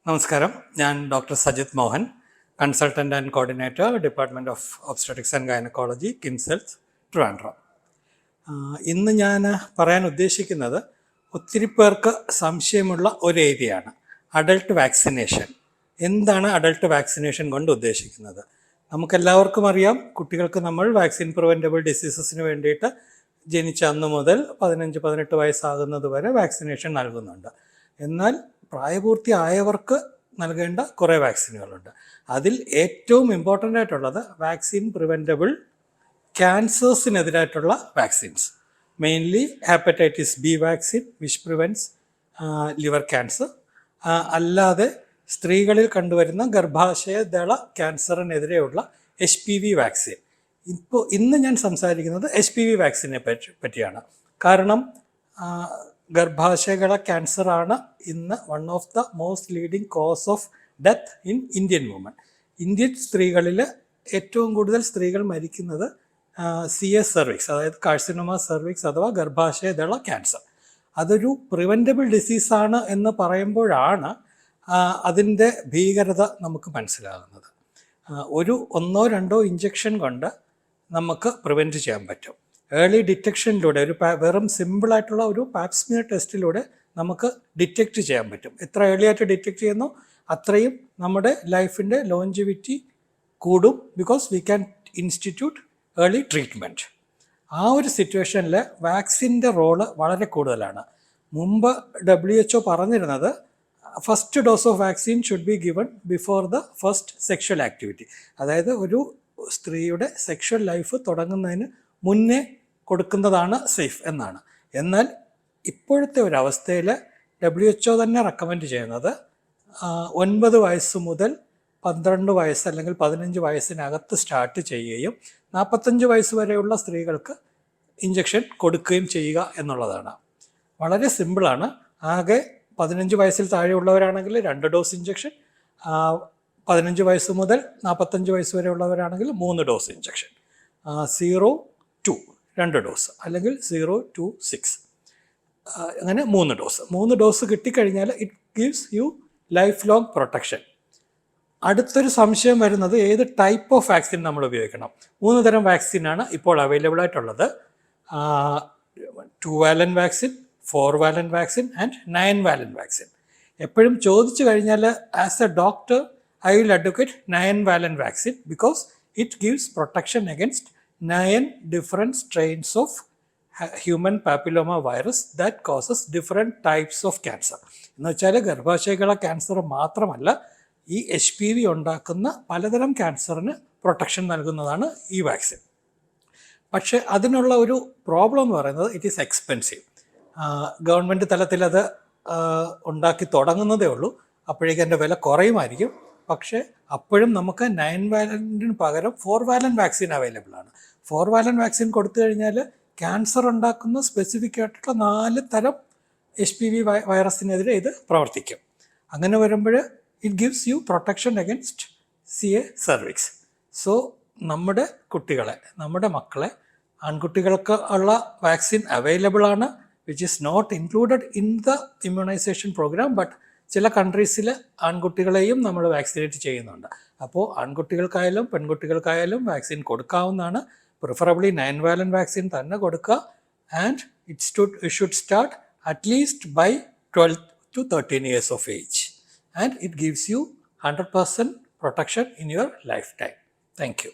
നമസ്കാരം. ഞാൻ doctor Sajith Mohan, consultant and coordinator, department of obstetrics and gynaecology, KIMS health, Trivandrum. ഇന്ന് ഞാൻ പറയാൻ ഉദ്ദേശിക്കുന്നത് ഒത്തിരി പേർക്ക് സംശയമുള്ള ഒരു ഏരിയയാണ് അഡൾട്ട് വാക്സിനേഷൻ. എന്താണ് അഡൾട്ട് വാക്സിനേഷൻ കൊണ്ട് ഉദ്ദേശിക്കുന്നത്? നമുക്കെല്ലാവർക്കും അറിയാം, കുട്ടികൾക്ക് നമ്മൾ വാക്സിൻ പ്രിവെൻറ്റബിൾ ഡിസീസസിന് വേണ്ടിയിട്ട് ജനിച്ച അന്ന് മുതൽ 15-18 വയസ്സാകുന്നത് വരെ വാക്സിനേഷൻ നൽകുന്നുണ്ട്. എന്നാൽ പ്രായപൂർത്തിയായവർക്ക് നൽകേണ്ട കുറേ വാക്സിനുകളുണ്ട്. അതിൽ ഏറ്റവും ഇമ്പോർട്ടൻ്റ് ആയിട്ടുള്ളത് വാക്സിൻ പ്രിവെൻറ്റബിൾ ക്യാൻസേഴ്സിനെതിരായിട്ടുള്ള vaccines, mainly hepatitis B vaccine which prevents liver cancer, അല്ലാതെ സ്ത്രീകളിൽ കണ്ടുവരുന്ന ഗർഭാശയദള ക്യാൻസറിനെതിരെയുള്ള HPV വാക്സിൻ. ഇന്ന് ഞാൻ സംസാരിക്കുന്നത് HPV വാക്സിനെ പറ്റിയാണ്. കാരണം ഗർഭാശയദള ക്യാൻസറാണ് ഇന്ന് one of the most leading cause of death in Indian women. Indian സ്ത്രീകളിൽ ഏറ്റവും കൂടുതൽ സ്ത്രീകൾ മരിക്കുന്നത് CS സെർവിക്സ്, അതായത് കാർസിനോമ സെർവിക്സ് അഥവാ ഗർഭാശയദള ക്യാൻസർ. അതൊരു പ്രിവെൻറ്റബിൾ ഡിസീസാണ് എന്ന് പറയുമ്പോഴാണ് അതിൻ്റെ ഭീകരത നമുക്ക് മനസ്സിലാകുന്നത്. ഒരു 1-2 ഇഞ്ചക്ഷൻ കൊണ്ട് നമുക്ക് പ്രിവെൻറ്റ് ചെയ്യാൻ പറ്റും. ഏർലി ഡിറ്റക്ഷനിലൂടെ വെറും സിമ്പിളായിട്ടുള്ള ഒരു പാപ്സ്മിയർ ടെസ്റ്റിലൂടെ നമുക്ക് ഡിറ്റക്റ്റ് ചെയ്യാൻ പറ്റും. എത്ര ഏർലി ആയിട്ട് ഡിറ്റക്റ്റ് ചെയ്യുന്നു അത്രയും നമ്മുടെ ലൈഫിൻ്റെ ലോഞ്ചിവിറ്റി കൂടും, because we can institute early treatment. ആ ഒരു സിറ്റുവേഷനിൽ വാക്സിൻ്റെ റോള് വളരെ കൂടുതലാണ്. മുമ്പ് WHO പറഞ്ഞിരുന്നത് first dose of vaccine should be given before the first sexual activity, അതായത് ഒരു സ്ത്രീയുടെ സെക്ഷൽ ലൈഫ് തുടങ്ങുന്നതിന് മുന്നേ കൊടുക്കുന്നതാണ് സേഫ് എന്നാണ്. എന്നാൽ ഇപ്പോഴത്തെ ഒരു അവസ്ഥയിൽ WHO തന്നെ റെക്കമെൻഡ് ചെയ്യുന്നത് 9 വയസ്സ് മുതൽ 12 വയസ്സ് അല്ലെങ്കിൽ 15 വയസ്സിനകത്ത് സ്റ്റാർട്ട് ചെയ്യുകയും 45 വയസ്സ് വരെയുള്ള സ്ത്രീകൾക്ക് ഇഞ്ചക്ഷൻ കൊടുക്കുകയും ചെയ്യുക എന്നുള്ളതാണ്. വളരെ സിമ്പിളാണ്. ആകെ 15 വയസ്സിൽ താഴെയുള്ളവരാണെങ്കിൽ 2 ഡോസ് ഇഞ്ചക്ഷൻ, 15 വയസ്സ് മുതൽ 45 വയസ്സ് വരെ ഉള്ളവരാണെങ്കിൽ 3 ഡോസ് ഇഞ്ചക്ഷൻ, 0-2 2 ഡോസ്, അല്ലെങ്കിൽ 0-6 അങ്ങനെ 3 ഡോസ് കിട്ടിക്കഴിഞ്ഞാൽ it gives U life long protection. അടുത്തൊരു സംശയം വരുന്നത് ഏത് ടൈപ്പ് ഓഫ് വാക്സിൻ നമ്മൾ ഉപയോഗിക്കണം. 3 തരം വാക്സിനാണ് ഇപ്പോൾ അവൈലബിൾ ആയിട്ടുള്ളത്: 2 valent vaccine, 4 valent vaccine and 9 valent vaccine. എപ്പോഴും ചോദിച്ചു കഴിഞ്ഞാൽ as A doctor I will advocate 9 valent vaccine because it gives protection against 9 different strains of human papilloma virus that causes different types of cancer. എന്ന് വെച്ചാൽ ഗർഭാശയദള cancer മാത്രമല്ല, ഈ HPV ഉണ്ടാക്കുന്ന പലതരം ക്യാൻസറിന് പ്രൊട്ടക്ഷൻ നൽകുന്നതാണ് ഈ വാക്സിൻ. പക്ഷേ അതിനുള്ള ഒരു പ്രോബ്ലം എന്ന് പറയുന്നത് ഇറ്റ് ഈസ് എക്സ്പെൻസീവ്. ഗവൺമെൻറ് തലത്തിൽ അത് ഉണ്ടാക്കി തുടങ്ങുന്നതേ ഉള്ളൂ, അപ്പോഴേക്കും അതിൻ്റെ വില കുറയുമായിരിക്കും. പക്ഷേ അപ്പോഴും നമുക്ക് 9 വാലന്റിന് പകരം 4 വാലന്റ് വാക്സിൻ അവൈലബിൾ ആണ്. 4 വാലന്റ് വാക്സിൻ കൊടുത്തു കഴിഞ്ഞാൽ ക്യാൻസർ ഉണ്ടാക്കുന്ന സ്പെസിഫിക് ആയിട്ടുള്ള 4 തരം HPV വൈറസിനെതിരെ ഇത് പ്രവർത്തിക്കും. അങ്ങനെ വരുമ്പോൾ it gives you protection against CA cervix. So നമ്മുടെ കുട്ടികളെ, നമ്മുടെ മക്കളെ, ആൺകുട്ടികൾക്ക് ഉള്ള വാക്സിൻ അവൈലബിൾ ആണ്, which is not included in the immunisation programme. But ചില കൺട്രീസിൽ ആൺകുട്ടികളെയും നമ്മൾ വാക്സിനേറ്റ് ചെയ്യുന്നുണ്ട്. അപ്പോൾ ആൺകുട്ടികൾക്കായാലും പെൺകുട്ടികൾക്കായാലും വാക്സിൻ കൊടുക്കാവുന്നതാണ്. പ്രിഫറബിളി 9 വാലന്റ് വാക്സിൻ തന്നെ കൊടുക്കുക. And it should start at least by 12 to 13 years of age. And it gives you 100% protection in your lifetime. Thank you.